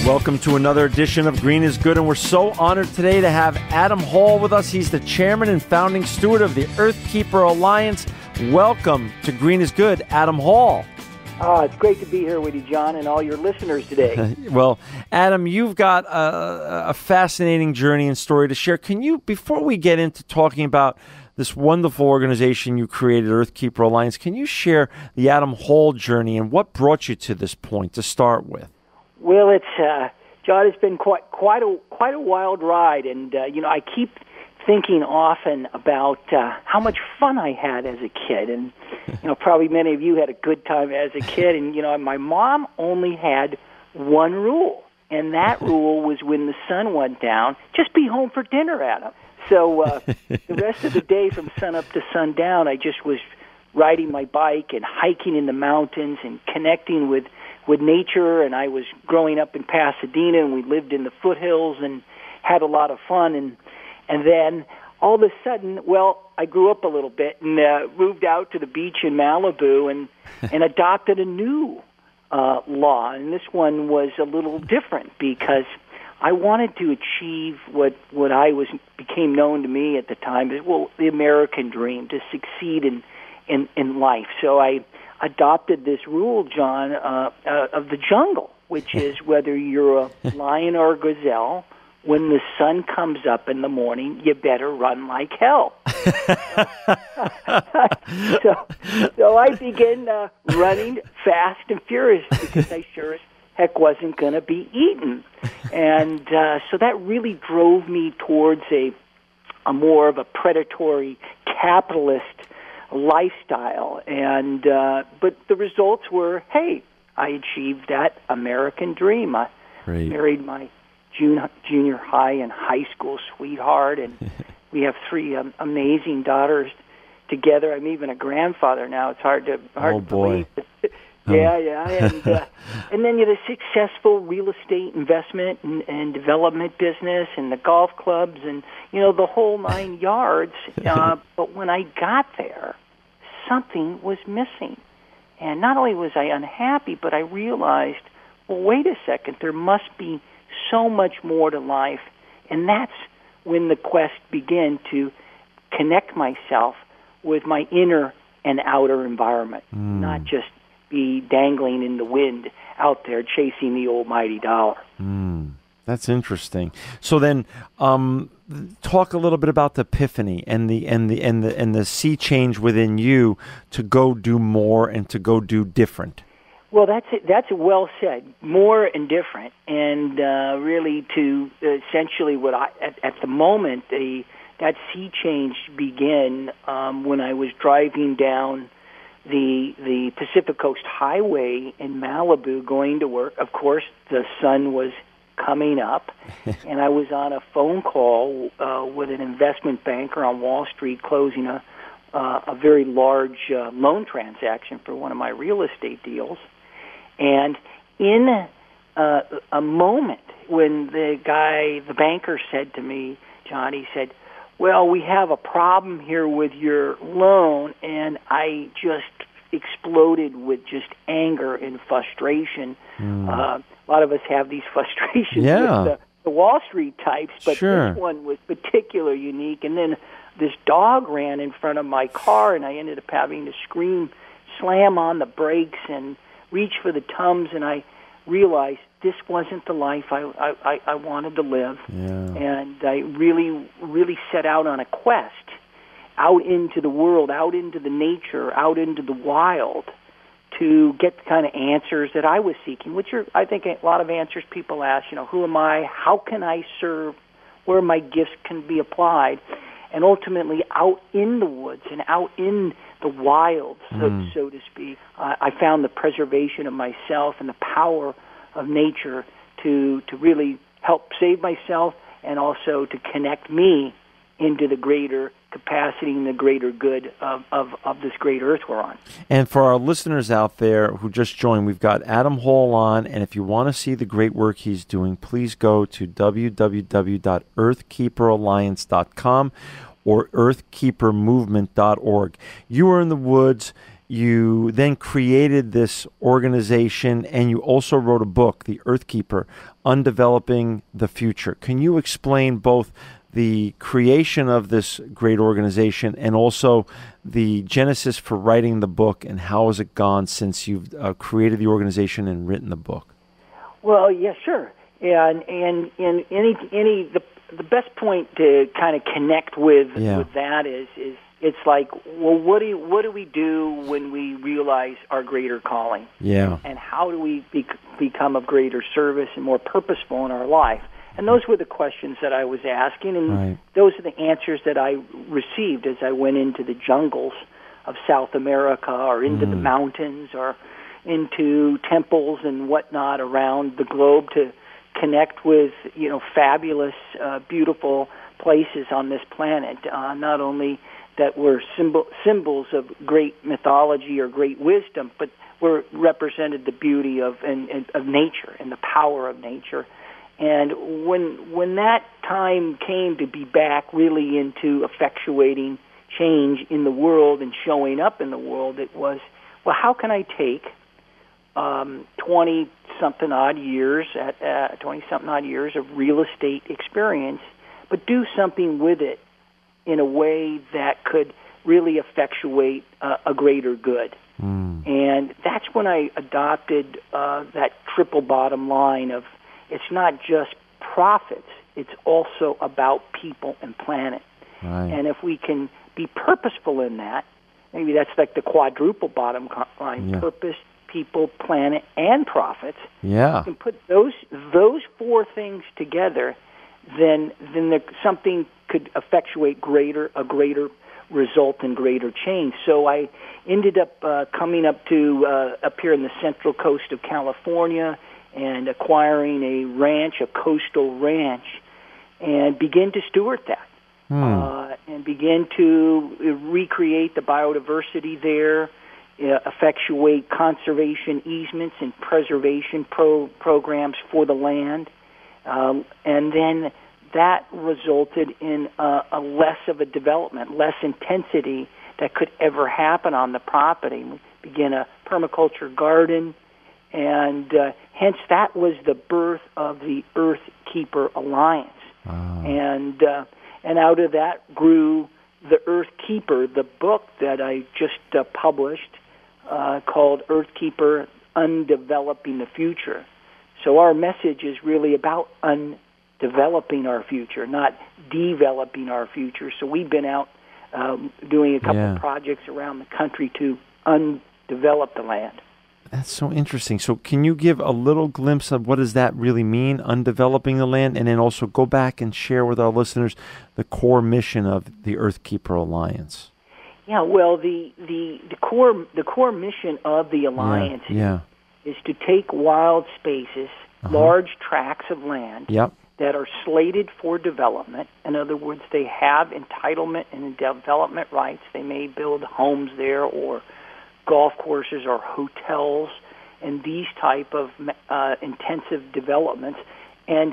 Welcome to another edition of Green is Good, and we're so honored today to have Adam Hall with us. He's the chairman and founding steward of the Earthkeeper Alliance. Welcome to Green is Good, Adam Hall. It's great to be here with you, John, and all your listeners today. Well, Adam, you've got a fascinating journey and story to share. Can you, before we get into talking about this wonderful organization you created, Earthkeeper Alliance, can you share the Adam Hall journey and what brought you to this point to start with? Well, it's John. It's been quite a wild ride, and I keep thinking often about how much fun I had as a kid, and probably many of you had a good time as a kid. And my mom only had one rule, and that rule was when the sun went down, just be home for dinner, Adam. So the rest of the day, from sun up to sundown, I just was riding my bike and hiking in the mountains and connecting with nature. And I was growing up in Pasadena, and we lived in the foothills and had a lot of fun. And then all of a sudden, I grew up a little bit and moved out to the beach in Malibu and adopted a new law. And this one was a little different because I wanted to achieve what became known to me at the time as, the American dream, to succeed in life. So I adopted this rule, John, of the jungle, which is whether you're a lion or a gazelle, when the sun comes up in the morning, you better run like hell. So I began running fast and furious because I sure as heck wasn't going to be eaten. And so that really drove me towards a more of a predatory capitalist lifestyle. And but the results were, hey, I achieved that American dream. I married my junior high and high school sweetheart, and we have three amazing daughters together. I'm even a grandfather now. It's hard to believe. Yeah. And then you have a successful real estate investment and development business and the golf clubs and, the whole 9 yards. But when I got there, something was missing. And not only was I unhappy, but I realized, wait a second, there must be so much more to life. And that's when the quest began to connect myself with my inner and outer environment, not just be dangling in the wind out there chasing the almighty dollar. That's interesting. So then, talk a little bit about the epiphany and the sea change within you to go do more and to go do different. Well, that's it. That's well said. More and different, and really to essentially what at the moment that sea change began when I was driving down the Pacific Coast Highway in Malibu going to work. Of course, the sun was coming up, and I was on a phone call with an investment banker on Wall Street closing a very large loan transaction for one of my real estate deals. And in a moment when the banker said to me, John, he said, we have a problem here with your loan, and I just exploded with just anger and frustration. A lot of us have these frustrations with the Wall Street types, but this one was particularly unique. And then this dog ran in front of my car, and I ended up having to slam on the brakes and reach for the Tums, and I realized this wasn't the life I wanted to live. And I really, really set out on a quest out into the world, out into the nature, out into the wild to get the kind of answers that I was seeking, which are, I think, a lot of answers people ask, who am I? How can I serve? Where my gifts can be applied? And ultimately, out in the woods and out in the wild, so to speak, I found the preservation of myself and the power of nature to really help save myself and also to connect me into the greater capacity and the greater good of this great earth we're on. And for our listeners out there who just joined, we've got Adam Hall on, and if you want to see the great work he's doing, please go to www.earthkeeperalliance.com or earthkeepermovement.org. You are in the woods, you then created this organization, and you also wrote a book, The Earthkeeper, Undeveloping the Future. Can you explain both the creation of this great organization and also the genesis for writing the book, and how has it gone since you've created the organization and written the book? Well, yeah, sure. Yeah, and the best point to kind of connect with that is it's like, well, what do we do when we realize our greater calling? Yeah. And how do we become of greater service and more purposeful in our life? And those were the questions that I was asking, and those are the answers that I received as I went into the jungles of South America, or into the mountains, or into temples and whatnot around the globe to connect with, fabulous, beautiful places on this planet. Not only that were symbols of great mythology or great wisdom, but represented the beauty of nature and the power of nature. And when that time came to be back really into effectuating change in the world and showing up in the world, it was, well, how can I take 20-something odd years of real estate experience, but do something with it in a way that could really effectuate a greater good. And that's when I adopted that triple bottom line of, it's not just profits, it's also about people and planet. Right. And if we can be purposeful in that, maybe that's like the quadruple bottom line, purpose, people, planet, and profits. Yeah. You can put those four things together, then something could effectuate a greater result and greater change. So I ended up coming up here in the central coast of California and acquiring a ranch, a coastal ranch, and begin to steward that. And begin to recreate the biodiversity there, effectuate conservation easements and preservation programs for the land, and then that resulted in a less of a development, less intensity that could ever happen on the property. We began a permaculture garden, and hence that was the birth of the Earthkeeper Alliance. And out of that grew the Earthkeeper, the book that I just published, called Earthkeeper Undeveloping the Future. So our message is really about undeveloping our future, not developing our future. So we've been out doing a couple of projects around the country to undevelop the land. That's so interesting. So can you give a little glimpse of what does that really mean, undeveloping the land, and then also go back and share with our listeners the core mission of the Earthkeeper Alliance? Yeah, well, the core mission of the Alliance is to take wild spaces, large tracts of land that are slated for development. In other words, they have entitlement and development rights. They may build homes there or golf courses or hotels and these type of intensive developments, and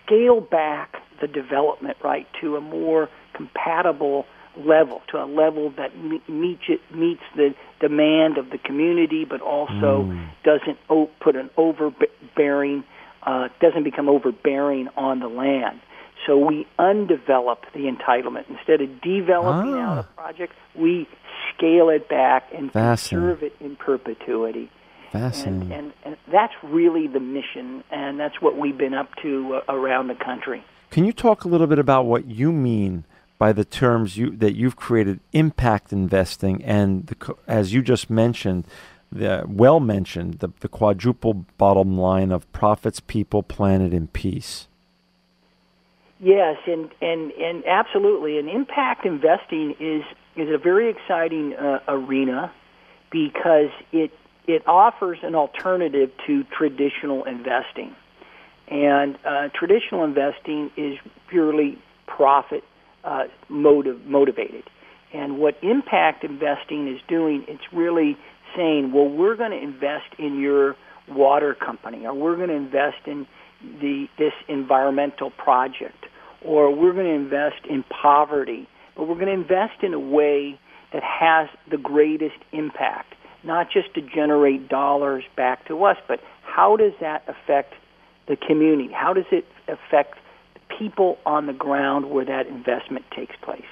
scale back the development right to a more compatible level, to a level that meets the demand of the community, but also doesn't doesn't become overbearing on the land. So we undevelop the entitlement. Instead of developing out a project, we scale it back and conserve it in perpetuity. Fascinating. And that's really the mission, and that's what we've been up to around the country. Can you talk a little bit about what you mean by the terms that you've created, impact investing, and as you just mentioned, the quadruple bottom line of profits, people, planet, and peace? Yes, and absolutely. And impact investing is a very exciting arena because it offers an alternative to traditional investing. And traditional investing is purely profit motivated. And what impact investing is doing, it's really saying, well, we're going to invest in your water company, or we're going to invest in this environmental project, or we're going to invest in poverty, but we're going to invest in a way that has the greatest impact. not just to generate dollars back to us, but how does that affect the community? How does it affect the people on the ground where that investment takes place?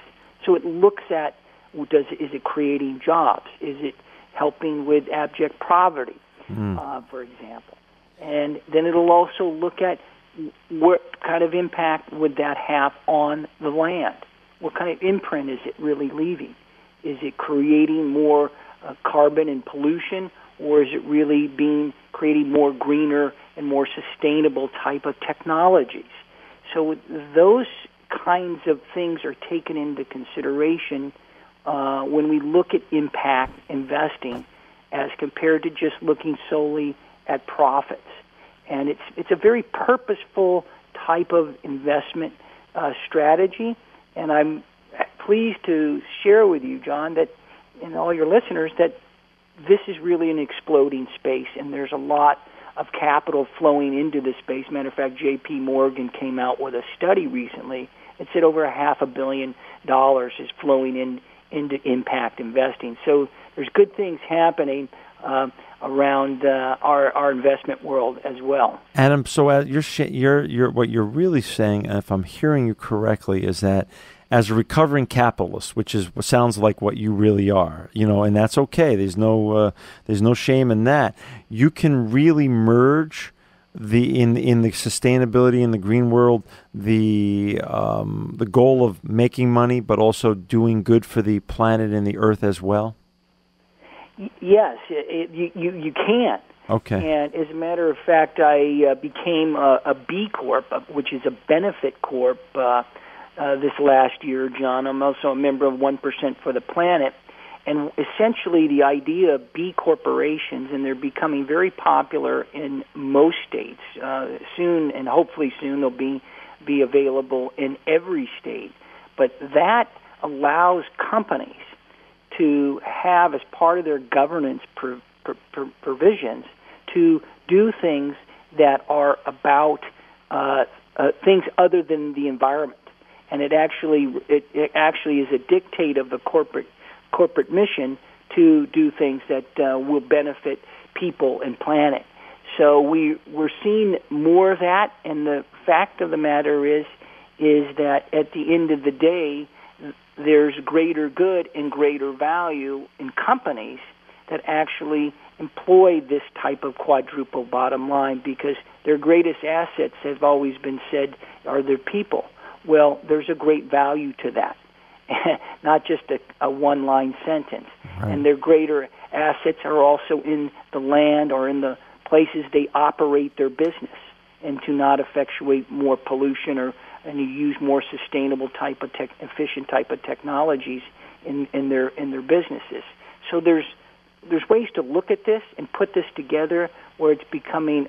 So it looks at, is it creating jobs? Is it helping with abject poverty, for example? And then it'll also look at what kind of impact would that have on the land? What kind of imprint is it really leaving? Is it creating more carbon and pollution, or is it really creating more greener and more sustainable type of technologies? So those kinds of things are taken into consideration when we look at impact investing as compared to just looking solely at profits. And it's a very purposeful type of investment strategy, and I'm pleased to share with you, John, that and all your listeners, that this is really an exploding space, and there's a lot of capital flowing into this space. Matter of fact, J.P. Morgan came out with a study recently that said over $500 million is flowing into impact investing. So there's good things happening around our investment world as well. Adam, so you're what you're really saying, if I'm hearing you correctly, is that as a recovering capitalist, which is what sounds like what you really are, and that's okay. There's no shame in that. You can really merge in the sustainability in the green world, the goal of making money, but also doing good for the planet and the earth as well. Yes, you can. Okay. And as a matter of fact, I became a B Corp, which is a benefit corp, this last year, John. I'm also a member of 1% for the Planet. And essentially the idea of B corporations, and they're becoming very popular in most states. Soon, and hopefully soon, they'll be available in every state. But that allows companies to have, as part of their governance provisions, to do things that are about things other than the environment. And it actually is a dictate of the corporate mission to do things that will benefit people and planet. So we're seeing more of that, and the fact of the matter is that at the end of the day, there's greater good and greater value in companies that actually employ this type of quadruple bottom line, because their greatest assets have always been said are their people. Well, there's a great value to that, not just a one-line sentence. Right. And their greater assets are also in the land or in the places they operate their business, and to not effectuate more pollution and you use more sustainable type of efficient type of technologies in their businesses. So there's ways to look at this and put this together where it's becoming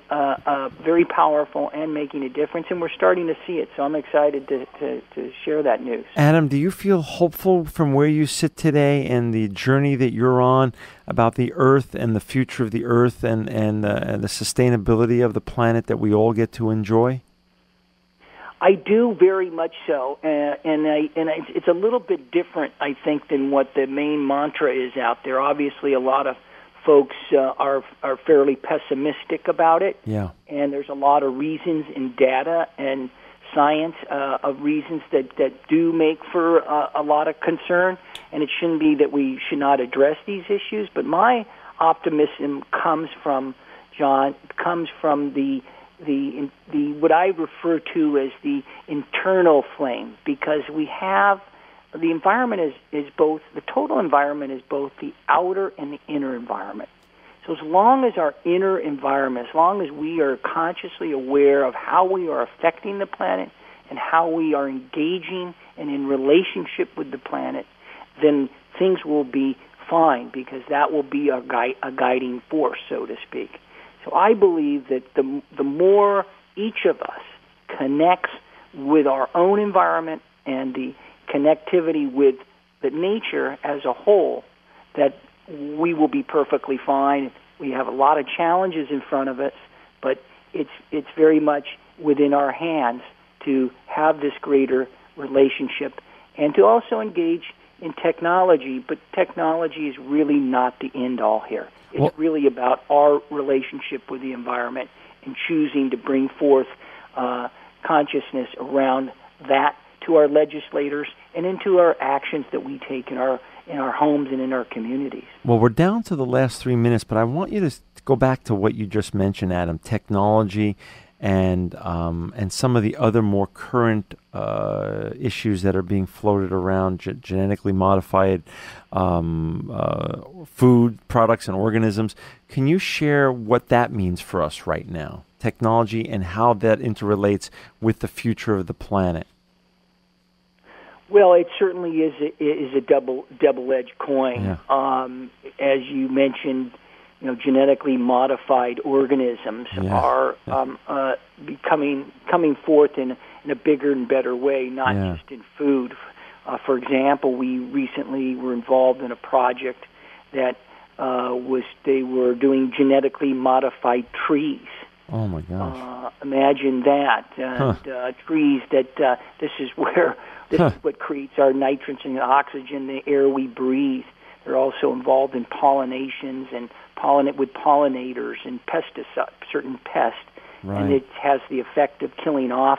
very powerful and making a difference, and we're starting to see it. So I'm excited to share that news. Adam, do you feel hopeful from where you sit today and the journey that you're on about the Earth and the future of the Earth and the sustainability of the planet that we all get to enjoy? I do, very much so, and it's a little bit different, I think, than what the main mantra is out there. Obviously, a lot of folks are fairly pessimistic about it, yeah. And there's a lot of reasons in data and science of reasons that do make for a lot of concern, and it shouldn't be that we should not address these issues. But my optimism comes from, John, the what I refer to as the internal flame, because we have the environment is both, the total environment is both the outer and the inner environment. So as long as our inner environment, as long as we are consciously aware of how we are affecting the planet and how we are engaging and in relationship with the planet, then things will be fine, because that will be a guiding force, so to speak. So I believe that the more each of us connects with our own environment and the connectivity with the nature as a whole, that we will be perfectly fine. We have a lot of challenges in front of us, but it's very much within our hands to have this greater relationship and to also engage in technology, but technology is really not the end-all here. It's really about our relationship with the environment and choosing to bring forth consciousness around that to our legislators and into our actions that we take in our homes and in our communities. Well, we're down to the last 3 minutes, but I want you to go back to what you just mentioned, Adam, technology and some of the other more current issues that are being floated around, genetically modified food products and organisms. Can you share what that means for us right now, technology, and how that interrelates with the future of the planet? Well, it certainly is a double-edged coin. Yeah. As you mentioned, genetically modified organisms are coming forth in a bigger and better way, not just in food. For example, we recently were involved in a project that they were doing genetically modified trees. Oh my gosh! Imagine that, and trees that this is what creates our nitrogen and oxygen, the air we breathe. They're also involved in pollinations and with pollinators and pesticides, certain pests, and it has the effect of killing off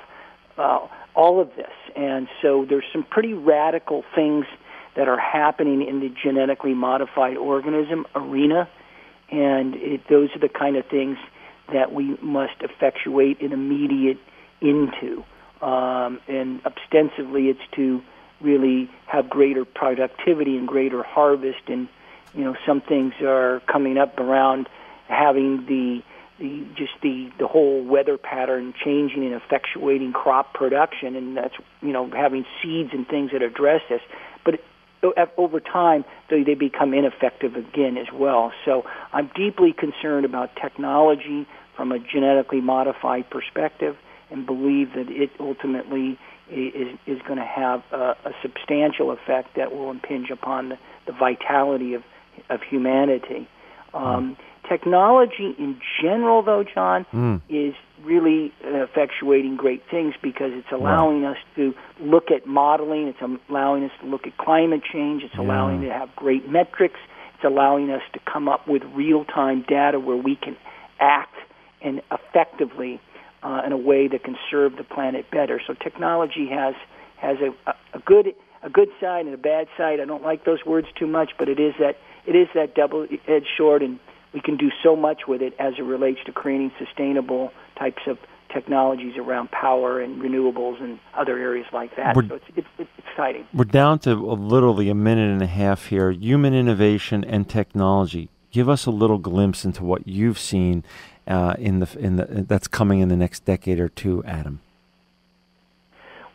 all of this. And so there's some pretty radical things that are happening in the genetically modified organism arena, and those are the kind of things that we must effectuate an immediate into. And ostensibly it's to really have greater productivity and greater harvest, and some things are coming up around having the whole weather pattern changing and effectuating crop production, and that's having seeds and things that address this. But over time, they become ineffective again as well. So I'm deeply concerned about technology from a genetically modified perspective, and believe that it ultimately is going to have a substantial effect that will impinge upon the vitality of humanity. Technology in general, though, John, is really effectuating great things because it's allowing us to look at modeling, it's allowing us to look at climate change, it's allowing us to have great metrics, it's allowing us to come up with real-time data where we can act and effectively in a way that can serve the planet better. So technology has a good side and a bad side. I don't like those words too much, but it is that double-edged sword, and we can do so much with it as it relates to creating sustainable types of technologies around power and renewables and other areas like that. So it's exciting. We're down to literally a minute and a half here. Human innovation and technology. Give us a little glimpse into what you've seen that's coming in the next decade or two, Adam.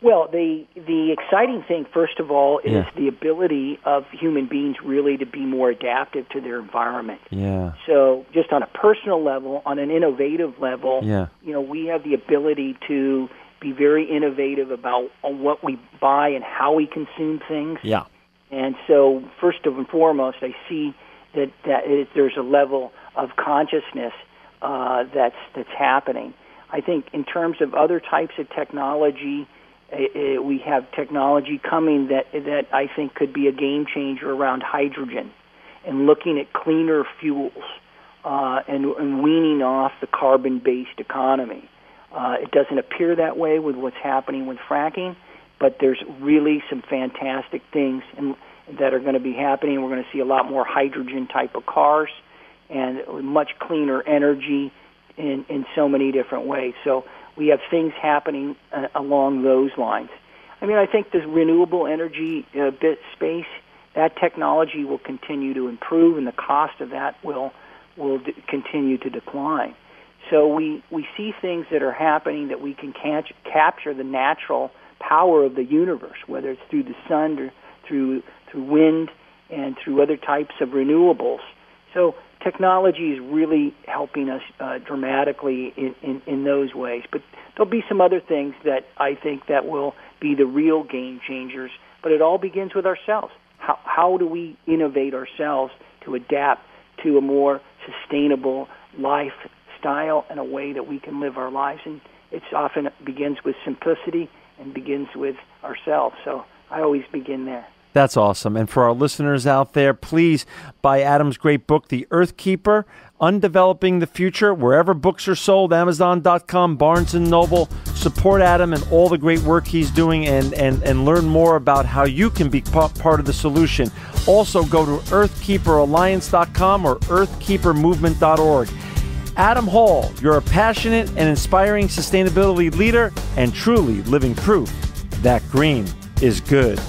Well, the exciting thing, first of all, is the ability of human beings really to be more adaptive to their environment. Yeah. So just on a personal level, on an innovative level, we have the ability to be very innovative about what we buy and how we consume things. Yeah. And so first and foremost, I see that there's a level of consciousness that's happening. I think in terms of other types of technology, we have technology coming that I think could be a game changer around hydrogen and looking at cleaner fuels and weaning off the carbon-based economy. It doesn't appear that way with what's happening with fracking, but there's really some fantastic things that are going to be happening. We're going to see a lot more hydrogen type of cars and much cleaner energy in so many different ways. So we have things happening along those lines. I mean, I think this renewable energy space, that technology will continue to improve, and the cost of that will continue to decline. So we see things that are happening that we can capture the natural power of the universe, whether it's through the sun or through wind and through other types of renewables. So technology is really helping us dramatically in those ways. But there'll be some other things that I think that will be the real game changers. But it all begins with ourselves. How do we innovate ourselves to adapt to a more sustainable lifestyle and a way that we can live our lives? And it often begins with simplicity and begins with ourselves. So I always begin there. That's awesome. And for our listeners out there, please buy Adam's great book, The Earthkeeper, Undeveloping the Future, wherever books are sold, Amazon.com, Barnes & Noble. Support Adam and all the great work he's doing and learn more about how you can be part of the solution. Also, go to earthkeeperalliance.com or earthkeepermovement.org. Adam Hall, you're a passionate and inspiring sustainability leader and truly living proof that green is good.